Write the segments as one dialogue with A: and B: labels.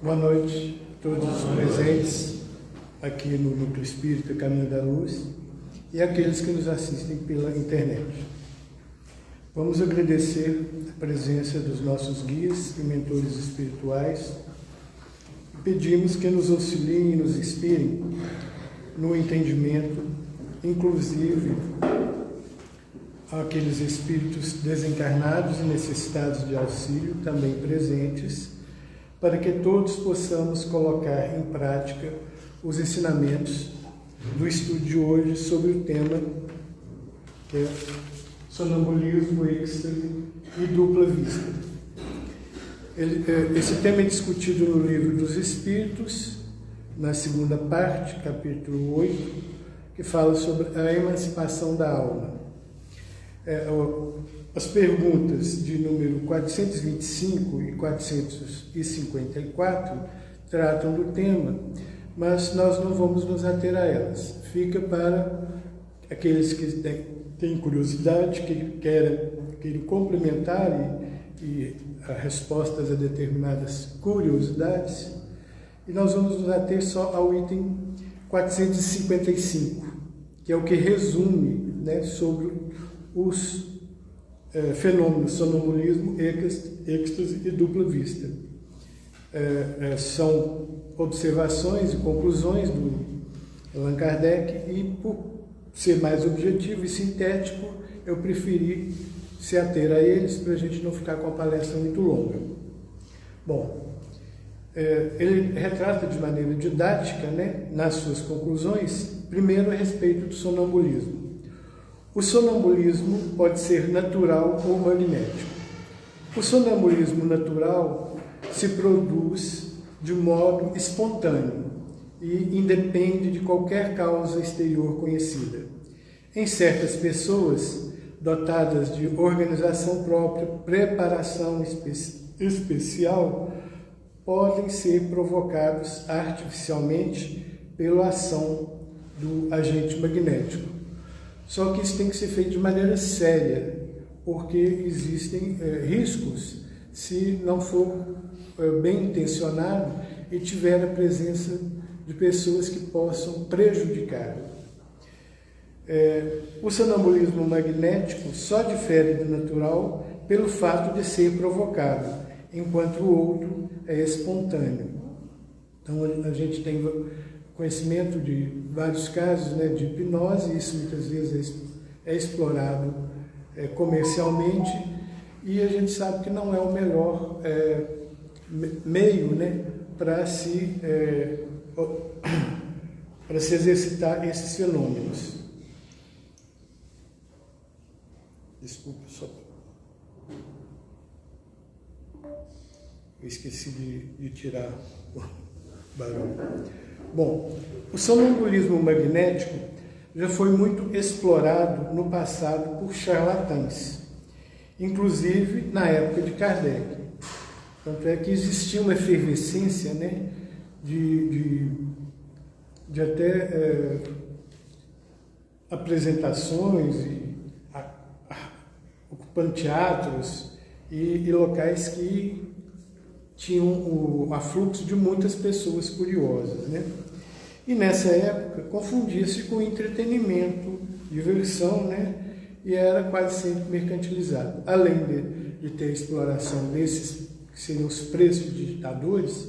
A: Boa noite a todos os presentes aqui no Núcleo Espírita Caminho da Luz e aqueles que nos assistem pela internet. Vamos agradecer a presença dos nossos guias e mentores espirituais e pedimos que nos auxiliem e nos inspirem no entendimento, inclusive aqueles espíritos desencarnados e necessitados de auxílio, também presentes, para que todos possamos colocar em prática os ensinamentos do estudo de hoje sobre o tema que é sonambulismo, êxtase e dupla vista. Esse tema é discutido no Livro dos Espíritos, na segunda parte, capítulo 8, que fala sobre a emancipação da alma. As perguntas de número 425 e 454 tratam do tema, mas nós não vamos nos ater a elas. Fica para aqueles que têm curiosidade, que querem complementar e respostas a determinadas curiosidades. E nós vamos nos ater só ao item 455, que é o que resume, sobre os fenômenos sonambulismo, êxtase e dupla vista. São observações e conclusões do Allan Kardec e, por ser mais objetivo e sintético, eu preferi se ater a eles para a gente não ficar com a palestra muito longa. Bom, ele retrata de maneira didática, nas suas conclusões, primeiro a respeito do sonambulismo. O sonambulismo pode ser natural ou magnético. O sonambulismo natural se produz de modo espontâneo e independe de qualquer causa exterior conhecida. Em certas pessoas, dotadas de organização própria, preparação especial, podem ser provocados artificialmente pela ação do agente magnético. Só que isso tem que ser feito de maneira séria, porque existem riscos se não for bem intencionado e tiver a presença de pessoas que possam prejudicar. O sonambulismo magnético só difere do natural pelo fato de ser provocado, enquanto o outro é espontâneo. Então a gente tem conhecimento de vários casos de hipnose, e isso muitas vezes é explorado comercialmente, e a gente sabe que não é o melhor meio para se exercitar esses fenômenos. Desculpa, só eu esqueci de tirar o barulho. Bom, o sonambulismo magnético já foi muito explorado no passado por charlatães, inclusive na época de Kardec. Tanto é que existia uma efervescência de até apresentações ocupando teatros e locais que tinham o afluxo de muitas pessoas curiosas, E nessa época confundia-se com entretenimento, diversão, e era quase sempre mercantilizado. Além de ter a exploração desses que seriam os prestidigitadores,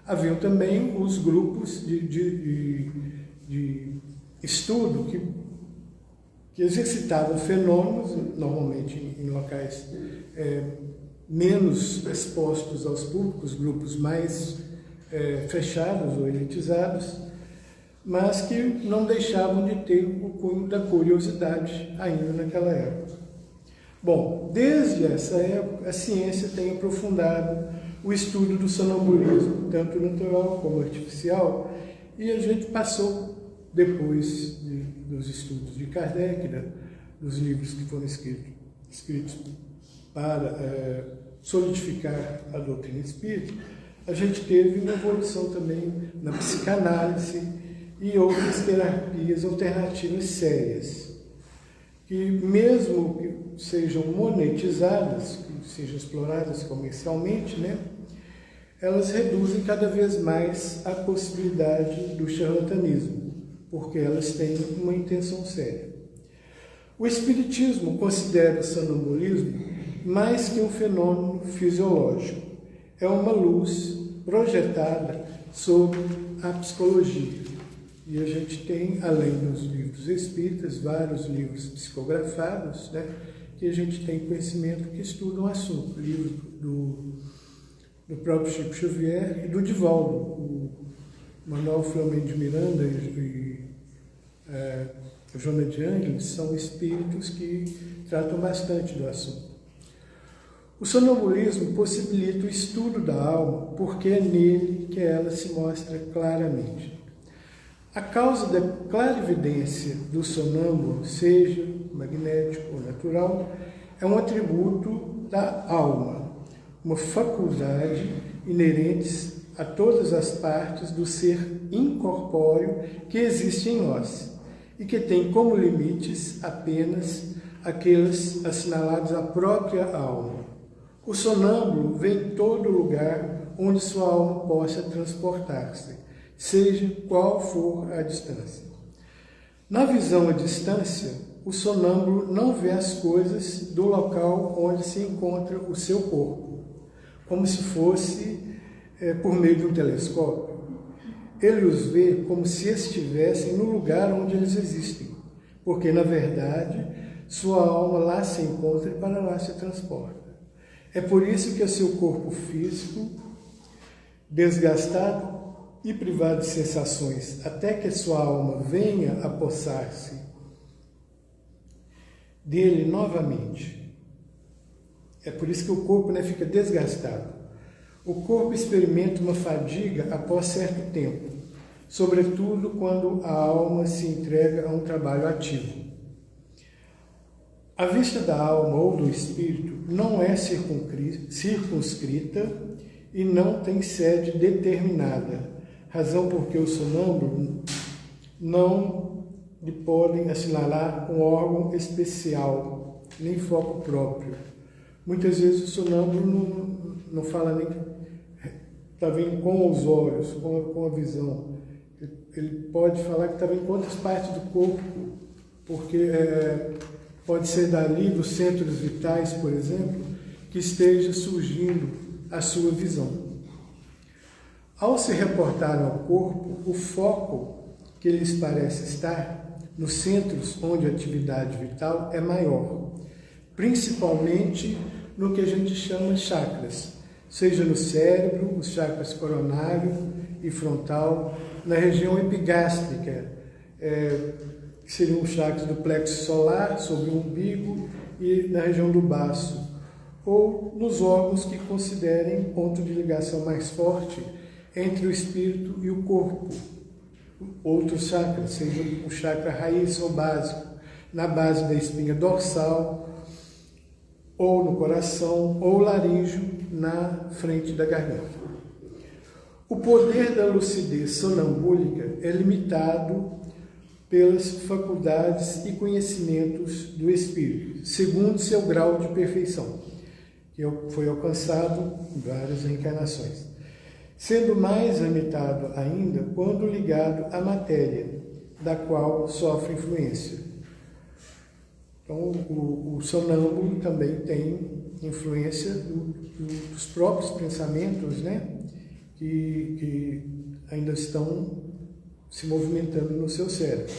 A: haviam também os grupos de estudo que exercitavam fenômenos, normalmente em locais menos expostos aos públicos, grupos mais fechados ou elitizados, mas que não deixavam de ter o cunho da curiosidade ainda naquela época. Bom, desde essa época, a ciência tem aprofundado o estudo do sonambulismo, tanto natural como artificial, e a gente passou, depois dos estudos de Kardec, dos livros que foram escritos para solidificar a doutrina espírita, a gente teve uma evolução também na psicanálise e outras terapias alternativas sérias, que mesmo que sejam monetizadas, que sejam exploradas comercialmente, elas reduzem cada vez mais a possibilidade do charlatanismo, porque elas têm uma intenção séria. O Espiritismo considera o sonambulismo mais que um fenômeno fisiológico. É uma luz projetada sobre a psicologia. E a gente tem, além dos livros espíritas, vários livros psicografados, né, que a gente tem conhecimento que estudam o assunto. Livros do próprio Chico Xavier e do Divaldo. O Manuel Filomeno de Miranda e Joana de Ângeles são espíritos que tratam bastante do assunto. O sonambulismo possibilita o estudo da alma porque é nele que ela se mostra claramente. A causa da clarividência do sonâmbulo, seja magnético ou natural, é um atributo da alma, uma faculdade inerente a todas as partes do ser incorpóreo que existe em nós e que tem como limites apenas aqueles assinalados à própria alma. O sonâmbulo vê em todo lugar onde sua alma possa transportar-se, seja qual for a distância. Na visão à distância, o sonâmbulo não vê as coisas do local onde se encontra o seu corpo, como se fosse por meio de um telescópio. Ele os vê como se estivessem no lugar onde eles existem, porque, na verdade, sua alma lá se encontra e para lá se transporta. É por isso que o seu corpo físico, desgastado e privado de sensações, até que a sua alma venha a apossar-se dele novamente. É por isso que o corpo fica desgastado. O corpo experimenta uma fadiga após certo tempo, sobretudo quando a alma se entrega a um trabalho ativo. A vista da alma ou do espírito não é circunscrita e não tem sede determinada, razão porque o sonâmbulo não lhe podem assinalar um órgão especial, nem foco próprio. Muitas vezes o sonâmbulo não fala nem está vendo com os olhos, com a visão. Ele pode falar que está vendo com outras partes do corpo, porque pode ser dali, dos centros vitais, por exemplo, que esteja surgindo a sua visão. Ao se reportarem ao corpo, o foco que lhes parece estar nos centros onde a atividade vital é maior, principalmente no que a gente chama de chakras, seja no cérebro, os chakras coronário e frontal, na região epigástrica, que seriam os chakras do plexo solar, sobre o umbigo, e na região do baço, ou nos órgãos que considerem ponto de ligação mais forte entre o espírito e o corpo. Outros chakras, seja o chakra raiz ou básico, na base da espinha dorsal, ou no coração, ou laríngeo, na frente da garganta. O poder da lucidez sonambúlica é limitado pelas faculdades e conhecimentos do espírito, segundo seu grau de perfeição, que foi alcançado em várias reencarnações, sendo mais limitado ainda quando ligado à matéria, da qual sofre influência. Então, o sonâmbulo também tem influência dos próprios pensamentos, que ainda estão se movimentando no seu cérebro.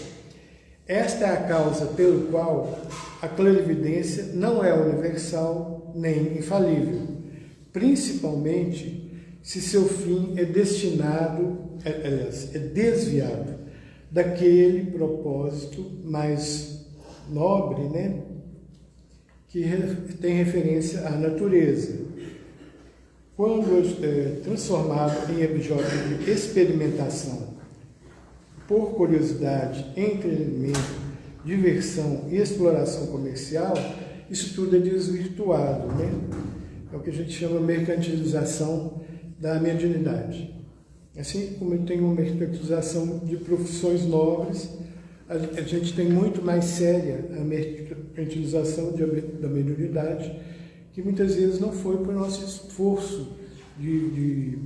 A: Esta é a causa pelo qual a clarividência não é universal nem infalível, principalmente se seu fim é desviado daquele propósito mais nobre, que tem referência à natureza. Quando transformado em objeto de experimentação, por curiosidade, entretenimento, diversão e exploração comercial, isso tudo é desvirtuado, É o que a gente chama de mercantilização da mediunidade. Assim como tem uma mercantilização de profissões nobres, a gente tem muito mais séria a mercantilização da mediunidade, que muitas vezes não foi por nosso esforço de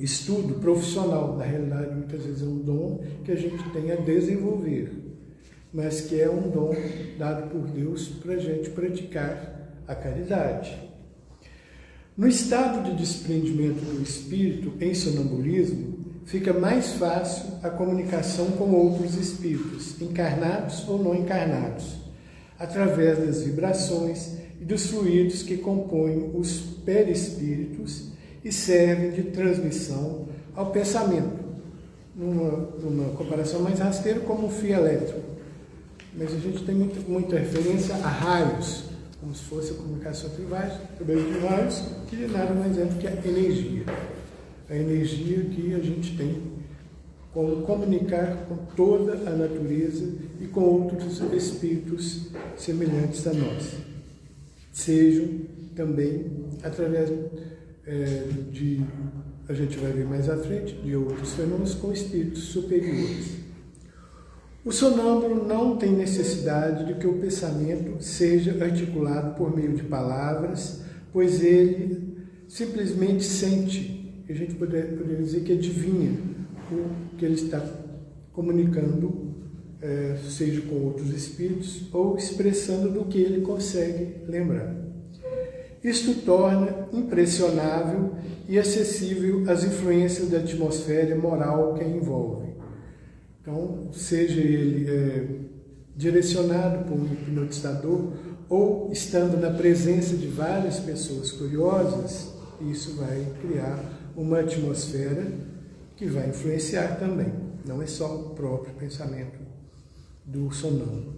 A: estudo profissional. Na realidade, muitas vezes é um dom que a gente tem a desenvolver, mas que é um dom dado por Deus para a gente praticar a caridade. No estado de desprendimento do espírito em sonambulismo, fica mais fácil a comunicação com outros espíritos, encarnados ou não encarnados, através das vibrações e dos fluidos que compõem os perispíritos e servem de transmissão ao pensamento, numa comparação mais rasteira, como um fio elétrico. Mas a gente tem muita referência a raios, como se fosse a comunicação através de raios, que nada mais é do que a energia. A energia que a gente tem como comunicar com toda a natureza e com outros espíritos semelhantes a nós. Sejam também através a gente vai ver mais à frente, de outros fenômenos com espíritos superiores. O sonâmbulo não tem necessidade de que o pensamento seja articulado por meio de palavras, pois ele simplesmente sente, a gente poderia dizer que adivinha o que ele está comunicando, seja com outros espíritos ou expressando do que ele consegue lembrar. Isto torna impressionável e acessível as influências da atmosfera moral que envolve. Então, seja ele direcionado por um hipnotizador ou estando na presença de várias pessoas curiosas, isso vai criar uma atmosfera que vai influenciar também. Não é só o próprio pensamento do sonâmbulo.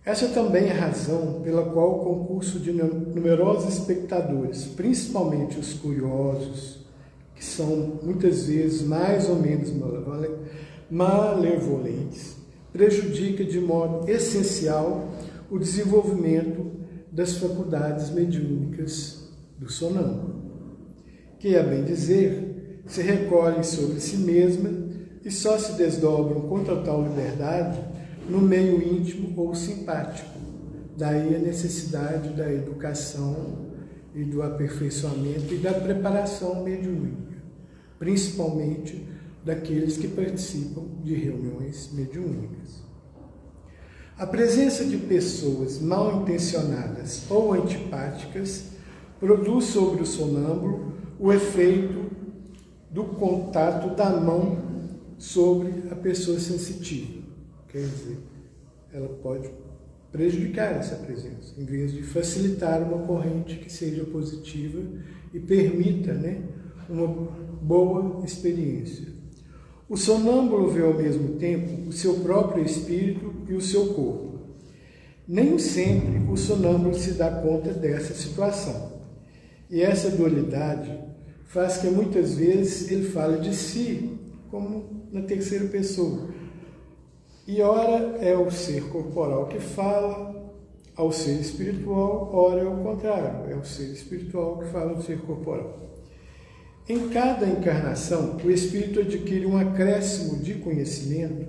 A: Essa também é a razão pela qual o concurso de numerosos espectadores, principalmente os curiosos, que são muitas vezes mais ou menos malevolentes, prejudica de modo essencial o desenvolvimento das faculdades mediúnicas do sonâmbulo, que, a bem dizer, se recolhem sobre si mesma e só se desdobram com total liberdade no meio íntimo ou simpático. Daí a necessidade da educação e do aperfeiçoamento e da preparação mediúnica, principalmente daqueles que participam de reuniões mediúnicas. A presença de pessoas mal intencionadas ou antipáticas produz sobre o sonâmbulo o efeito do contato da mão sobre a pessoa sensitiva. Quer dizer, ela pode prejudicar essa presença, em vez de facilitar uma corrente que seja positiva e permita, uma boa experiência. O sonâmbulo vê ao mesmo tempo o seu próprio espírito e o seu corpo. Nem sempre o sonâmbulo se dá conta dessa situação. E essa dualidade faz que muitas vezes ele fale de si como na terceira pessoa. E ora é o ser corporal que fala ao ser espiritual, ora é o contrário, é o ser espiritual que fala ao ser corporal. Em cada encarnação, o espírito adquire um acréscimo de conhecimento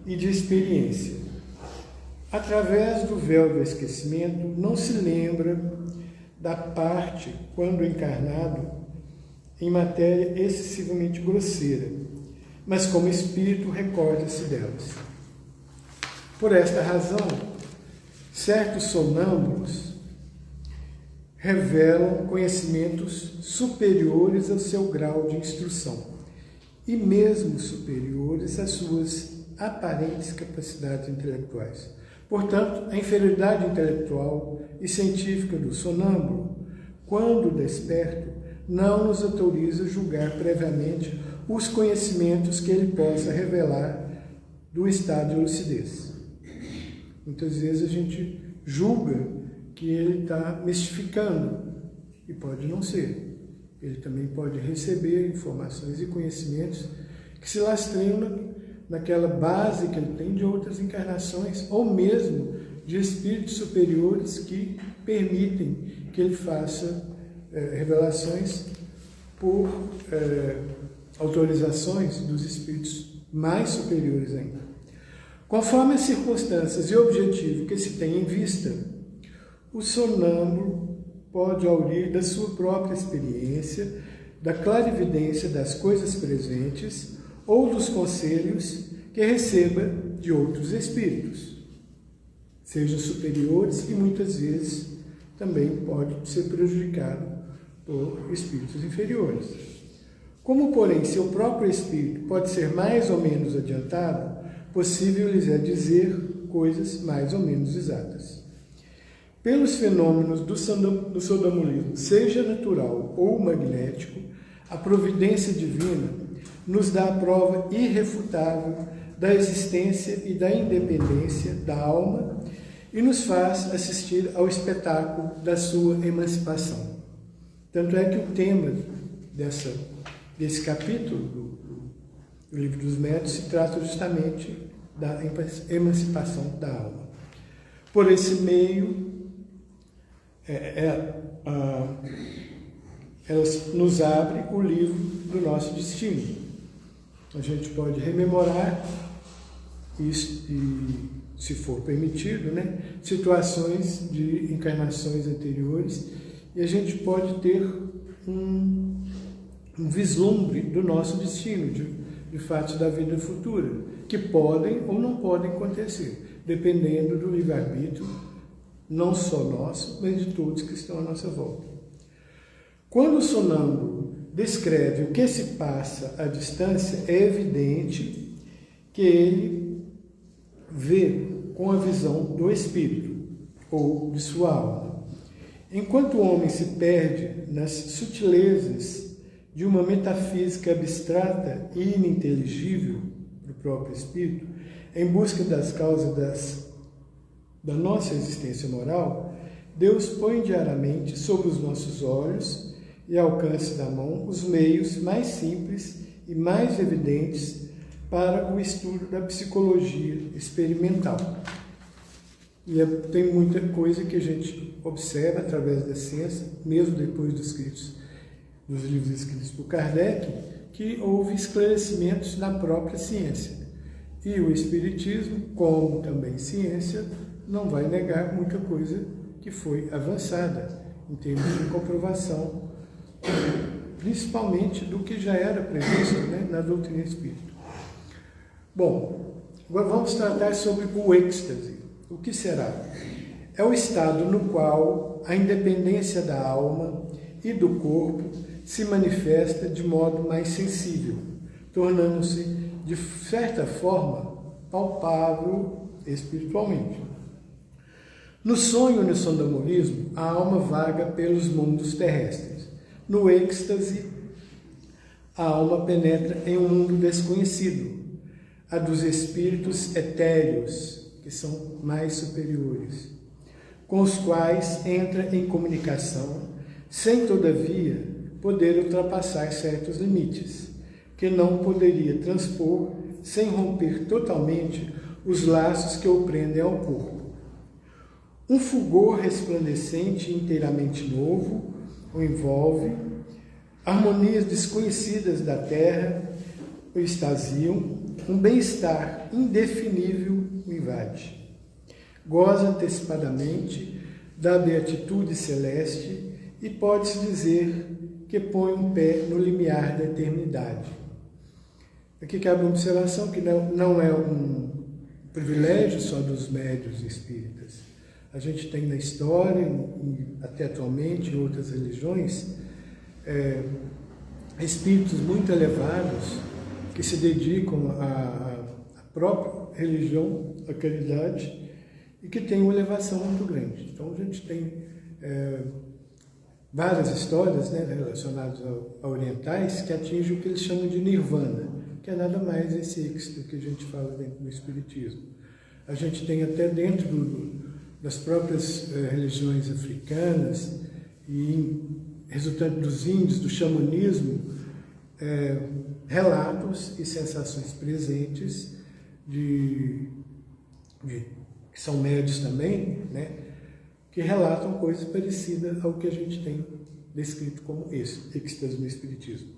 A: e de experiência. Através do véu do esquecimento, não se lembra da parte, quando encarnado, em matéria excessivamente grosseira, mas como espírito recorda-se delas. Por esta razão, certos sonâmbulos revelam conhecimentos superiores ao seu grau de instrução e mesmo superiores às suas aparentes capacidades intelectuais. Portanto, a inferioridade intelectual e científica do sonâmbulo, quando desperto, não nos autoriza a julgar previamente os conhecimentos que ele possa revelar do estado de lucidez. Muitas vezes a gente julga que ele está mistificando, e pode não ser. Ele também pode receber informações e conhecimentos que se lastreiam naquela base que ele tem de outras encarnações, ou mesmo de espíritos superiores que permitem que ele faça revelações por autorizações dos espíritos mais superiores ainda. Conforme as circunstâncias e o objetivo que se tem em vista, o sonâmbulo pode aurir da sua própria experiência, da clarividência das coisas presentes ou dos conselhos que receba de outros espíritos, sejam superiores, e muitas vezes também pode ser prejudicado por espíritos inferiores. Como, porém, seu próprio espírito pode ser mais ou menos adiantado, possível lhes é dizer coisas mais ou menos exatas. Pelos fenômenos do sonambulismo, seja natural ou magnético, a providência divina nos dá a prova irrefutável da existência e da independência da alma e nos faz assistir ao espetáculo da sua emancipação. Tanto é que o tema desse capítulo do Livro dos Médiuns se trata justamente da emancipação da alma. Por esse meio, ela nos abre o livro do nosso destino. A gente pode rememorar isso, e, se for permitido, situações de encarnações anteriores, e a gente pode ter um vislumbre do nosso destino, de fatos da vida futura, que podem ou não podem acontecer, dependendo do livre-arbítrio, não só nosso, mas de todos que estão à nossa volta. Quando o sonâmbulo descreve o que se passa à distância, é evidente que ele vê com a visão do espírito, ou de sua alma. Enquanto o homem se perde nas sutilezas de uma metafísica abstrata e ininteligível do próprio espírito, em busca das causas da nossa existência moral, Deus põe diariamente sob os nossos olhos e ao alcance da mão os meios mais simples e mais evidentes para o estudo da psicologia experimental. E tem muita coisa que a gente observa através da ciência, mesmo depois dos livros escritos por Kardec, que houve esclarecimentos na própria ciência. E o Espiritismo, como também ciência, não vai negar muita coisa que foi avançada em termos de comprovação, principalmente do que já era previsto na doutrina espírita. Bom, agora vamos tratar sobre o êxtase. O que será? É o estado no qual a independência da alma e do corpo se manifesta de modo mais sensível, tornando-se, de certa forma, palpável espiritualmente. No sonho e no sonambulismo, a alma vaga pelos mundos terrestres. No êxtase, a alma penetra em um mundo desconhecido, a dos espíritos etéreos, que são mais superiores, com os quais entra em comunicação, sem, todavia, poder ultrapassar certos limites, que não poderia transpor sem romper totalmente os laços que o prendem ao corpo. Um fulgor resplandecente e inteiramente novo o envolve, harmonias desconhecidas da terra o extasiam, um bem-estar indefinível o invade. Goza antecipadamente da beatitude celeste e pode-se dizer que põe um pé no limiar da eternidade. Aqui cabe uma observação que não é um privilégio só dos médiuns espíritas. A gente tem na história, e até atualmente em outras religiões, espíritos muito elevados que se dedicam à própria religião, à caridade, e que têm uma elevação muito grande. Então a gente tem várias histórias relacionadas a orientais que atingem o que eles chamam de nirvana, que é nada mais esse êxito que a gente fala dentro do espiritismo. A gente tem até dentro das próprias religiões africanas e resultante dos índios, do xamanismo, relatos e sensações presentes que são médios também, que relatam coisas parecidas ao que a gente tem descrito como êxtase no Espiritismo.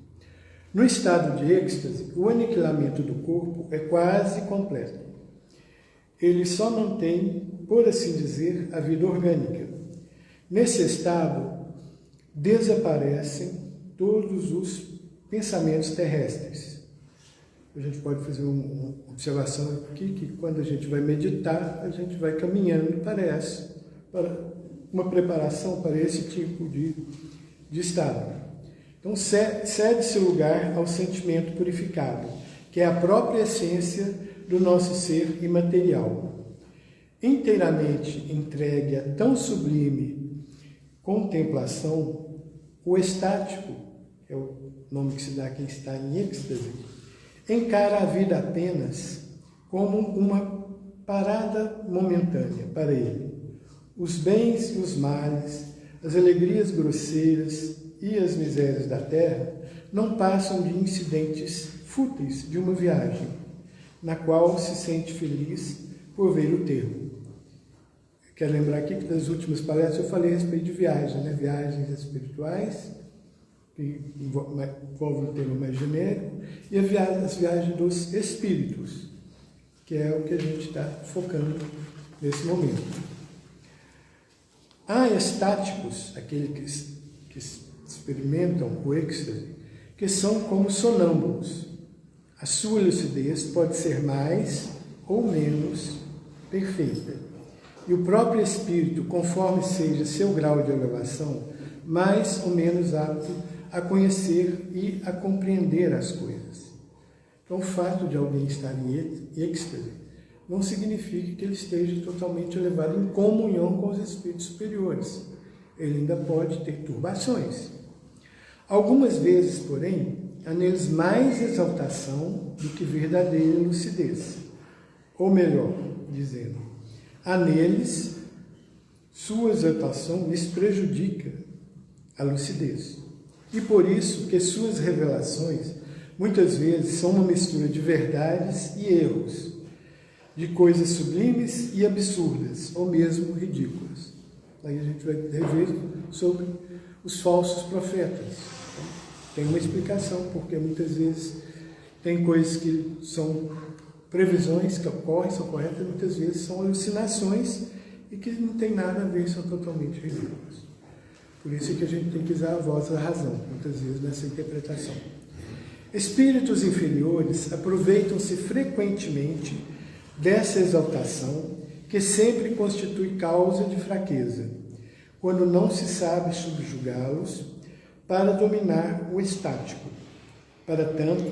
A: No estado de êxtase, o aniquilamento do corpo é quase completo. Ele só mantém, por assim dizer, a vida orgânica. Nesse estado, desaparecem todos os pensamentos terrestres. A gente pode fazer uma observação aqui, que quando a gente vai meditar, a gente vai caminhando para uma preparação para esse tipo de estado. Então, cede-se lugar ao sentimento purificado, que é a própria essência do nosso ser imaterial. Inteiramente entregue a tão sublime contemplação, o estático, é o nome que se dá a quem está em êxtase, encara a vida apenas como uma parada momentânea para ele. Os bens e os males, as alegrias grosseiras e as misérias da terra não passam de incidentes fúteis de uma viagem, na qual se sente feliz por ver o termo. Quero lembrar aqui que das últimas palestras eu falei a respeito de viagens, né? Viagens espirituais, que envolve um termo mais genérico, e as viagens dos espíritos, que é o que a gente está focando nesse momento. Há estáticos, aqueles que experimentam o êxtase, que são como sonâmbulos. A sua lucidez pode ser mais ou menos perfeita. E o próprio espírito, conforme seja seu grau de elevação, mais ou menos apto a conhecer e a compreender as coisas. Então, o fato de alguém estar em êxtase não significa que ele esteja totalmente elevado em comunhão com os espíritos superiores. Ele ainda pode ter turbações. Algumas vezes, porém, há neles mais exaltação do que verdadeira lucidez. Ou melhor, dizendo, há neles sua exaltação lhes prejudica a lucidez. E por isso que suas revelações muitas vezes são uma mistura de verdades e erros, de coisas sublimes e absurdas, ou mesmo ridículas. Aí a gente vai rever sobre os falsos profetas. Tem uma explicação, porque muitas vezes tem coisas que são previsões que ocorrem, são corretas, muitas vezes são alucinações e que não tem nada a ver, são totalmente ridículas. Por isso é que a gente tem que usar a voz da razão, muitas vezes, nessa interpretação. Espíritos inferiores aproveitam-se frequentemente dessa exaltação, que sempre constitui causa de fraqueza, quando não se sabe subjugá-los para dominar o estático. Para tanto,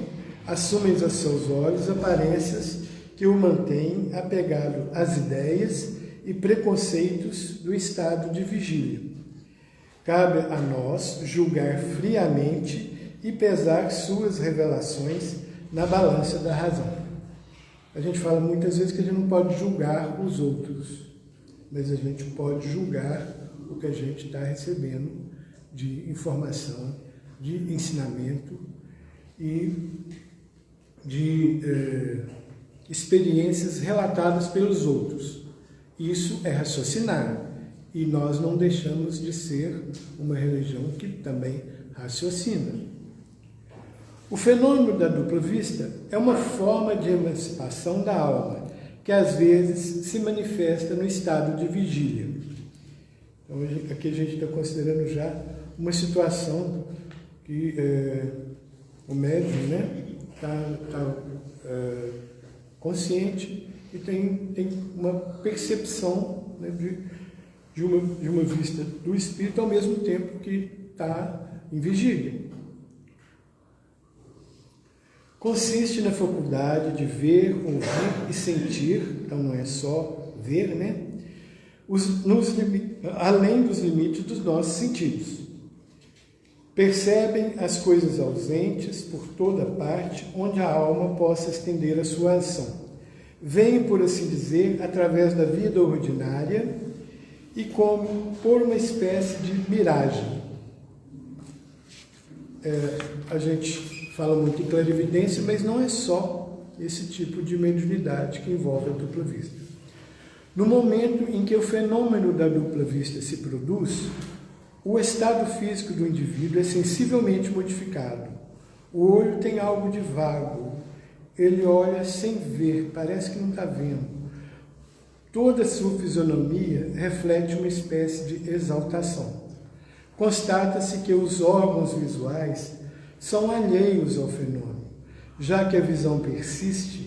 A: assumem a seus olhos aparências que o mantêm apegado às ideias e preconceitos do estado de vigília. Cabe a nós julgar friamente e pesar suas revelações na balança da razão. A gente fala muitas vezes que a gente não pode julgar os outros, mas a gente pode julgar o que a gente está recebendo de informação, de ensinamento e de experiências relatadas pelos outros. Isso é raciocinar, e nós não deixamos de ser uma religião que também raciocina. O fenômeno da dupla vista é uma forma de emancipação da alma, que às vezes se manifesta no estado de vigília. Então, aqui a gente está considerando já uma situação que o médium, né, está consciente e tem uma percepção, né, de uma vista do espírito ao mesmo tempo que está em vigília. Consiste na faculdade de ver, ouvir e sentir, então não é só ver, né? Além dos limites dos nossos sentidos. Percebem as coisas ausentes por toda parte, onde a alma possa estender a sua ação. Veem, por assim dizer, através da vida ordinária e como por uma espécie de miragem. A gente fala muito em clarividência, mas não é só esse tipo de mediunidade que envolve a dupla vista. No momento em que o fenômeno da dupla vista se produz, o estado físico do indivíduo é sensivelmente modificado. O olho tem algo de vago, ele olha sem ver, parece que não está vendo. Toda a sua fisionomia reflete uma espécie de exaltação. constata-se que os órgãos visuais são alheios ao fenômeno, já que a visão persiste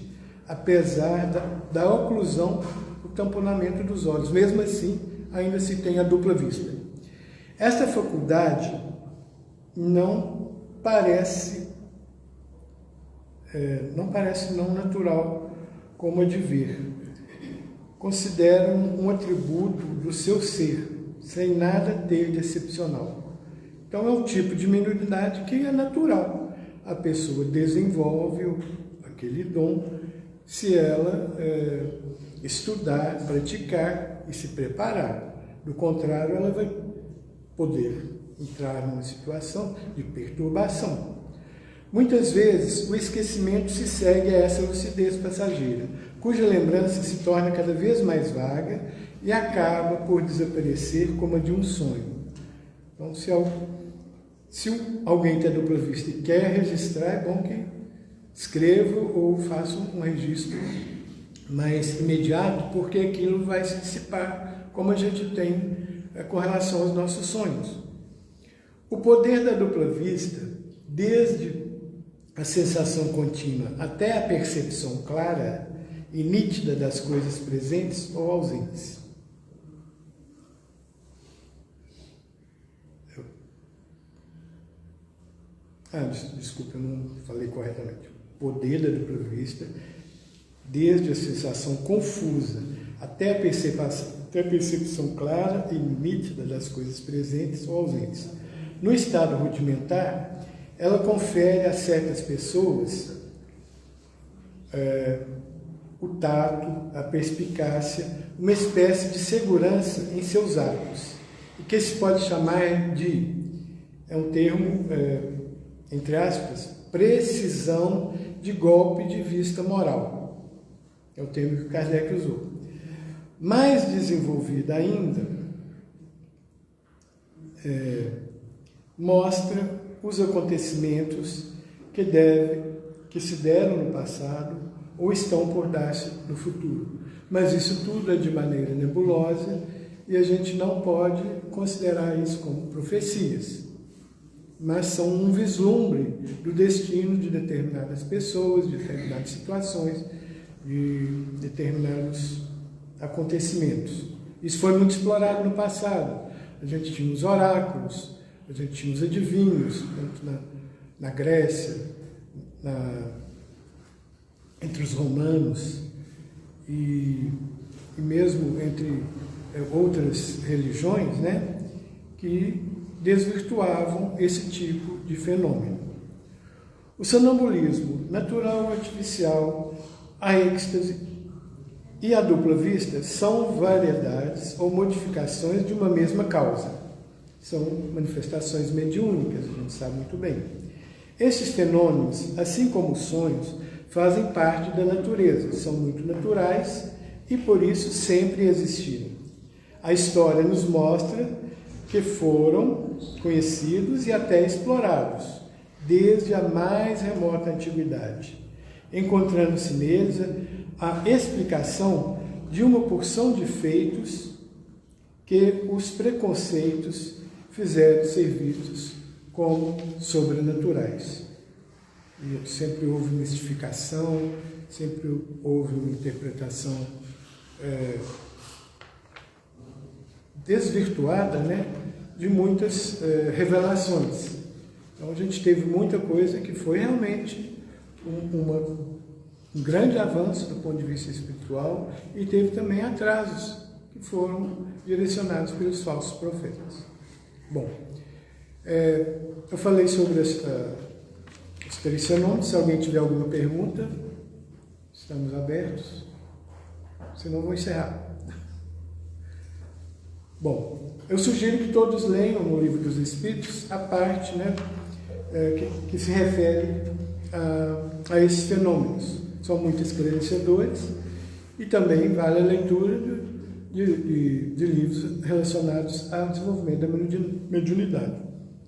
A: apesar da oclusão, o tamponamento dos olhos. Mesmo assim, ainda se tem a dupla vista. Esta faculdade não parece não natural como a de ver. Consideram um atributo do seu ser, sem nada ter de excepcional. Então é um tipo de mediunidade que é natural. A pessoa desenvolve aquele dom se ela estudar, praticar e se preparar. Do contrário, ela vai poder entrar numa situação de perturbação. Muitas vezes o esquecimento se segue a essa lucidez passageira, cuja lembrança se torna cada vez mais vaga e acaba por desaparecer como a de um sonho. Então, se alguém tem a dupla vista e quer registrar, é bom que escreva ou faça um registro mais imediato, porque aquilo vai se dissipar, como a gente tem com relação aos nossos sonhos. O poder da dupla vista, desde a sensação contínua até a percepção clara e nítida das coisas presentes ou ausentes. Desculpa, eu não falei corretamente. O poder da dupla vista, desde a sensação confusa até a percepção clara e nítida das coisas presentes ou ausentes. No estado rudimentar, ela confere a certas pessoas o tato, a perspicácia, uma espécie de segurança em seus atos, o que se pode chamar de, é um termo, entre aspas, precisão de golpe de vista moral. É o termo que o Kardec usou. Mais desenvolvida ainda, mostra os acontecimentos que se deram no passado ou estão por dar-se no futuro. Mas isso tudo é de maneira nebulosa e a gente não pode considerar isso como profecias, mas são um vislumbre do destino de determinadas pessoas, de determinadas situações, de determinados acontecimentos. Isso foi muito explorado no passado. A gente tinha os oráculos, a gente tinha os adivinhos, tanto na Grécia, entre os romanos e mesmo entre outras religiões, né, que desvirtuavam esse tipo de fenômeno. O sonambulismo natural ou artificial, a êxtase e a dupla vista são variedades ou modificações de uma mesma causa. São manifestações mediúnicas, a gente sabe muito bem. Esses fenômenos, assim como os sonhos, fazem parte da natureza, são muito naturais e por isso sempre existiram. A história nos mostra que foram conhecidos e até explorados, desde a mais remota antiguidade, encontrando-se neles a explicação de uma porção de feitos que os preconceitos fizeram ser vistos como sobrenaturais. E sempre houve mistificação, sempre houve uma interpretação desvirtuada, né, de muitas revelações. Então a gente teve muita coisa que foi realmente um grande avanço do ponto de vista espiritual e teve também atrasos que foram direcionados pelos falsos profetas. Bom, eu falei sobre os três fenômenos. Se alguém tiver alguma pergunta, estamos abertos. Senão vou encerrar. Bom, eu sugiro que todos leiam no Livro dos Espíritos a parte, né, que se refere a esses fenômenos. São muito esclarecedores e também vale a leitura de livros relacionados ao desenvolvimento da mediunidade.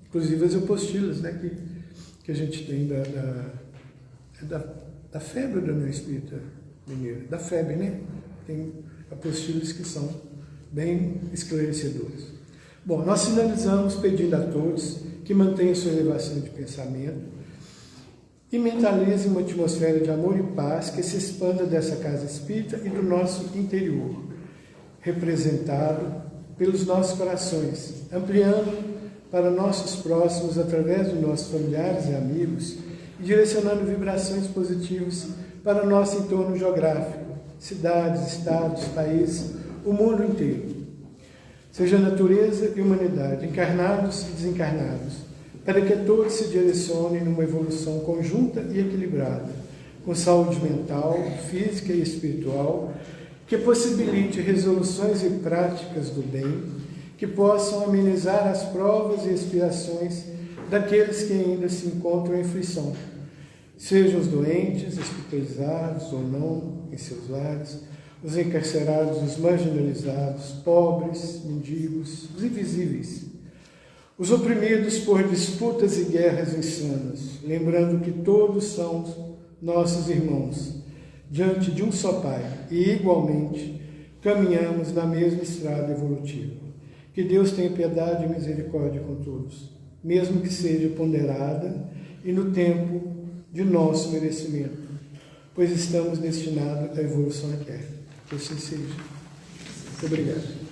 A: Inclusive as apostilas, né, que a gente tem da FEB da União Espírita Mineira, da FEB, né? Tem apostilas que são bem esclarecedoras. Bom, nós finalizamos pedindo a todos que mantenham sua elevação de pensamento e mentalizem uma atmosfera de amor e paz que se expanda dessa casa espírita e do nosso interior, representado pelos nossos corações, ampliando para nossos próximos através dos nossos familiares e amigos e direcionando vibrações positivas para o nosso entorno geográfico, cidades, estados, países, o mundo inteiro. Seja natureza e humanidade, encarnados e desencarnados, para que todos se direcionem numa evolução conjunta e equilibrada, com saúde mental, física e espiritual, que possibilite resoluções e práticas do bem, que possam amenizar as provas e expiações daqueles que ainda se encontram em aflição, sejam os doentes, hospitalizados ou não em seus lares, os encarcerados, os marginalizados, pobres, mendigos, os invisíveis, os oprimidos por disputas e guerras insanas, lembrando que todos são nossos irmãos, diante de um só Pai, e igualmente caminhamos na mesma estrada evolutiva. Que Deus tenha piedade e misericórdia com todos, mesmo que seja ponderada e no tempo de nosso merecimento, pois estamos destinados à evolução eterna. Que assim seja. Muito obrigado.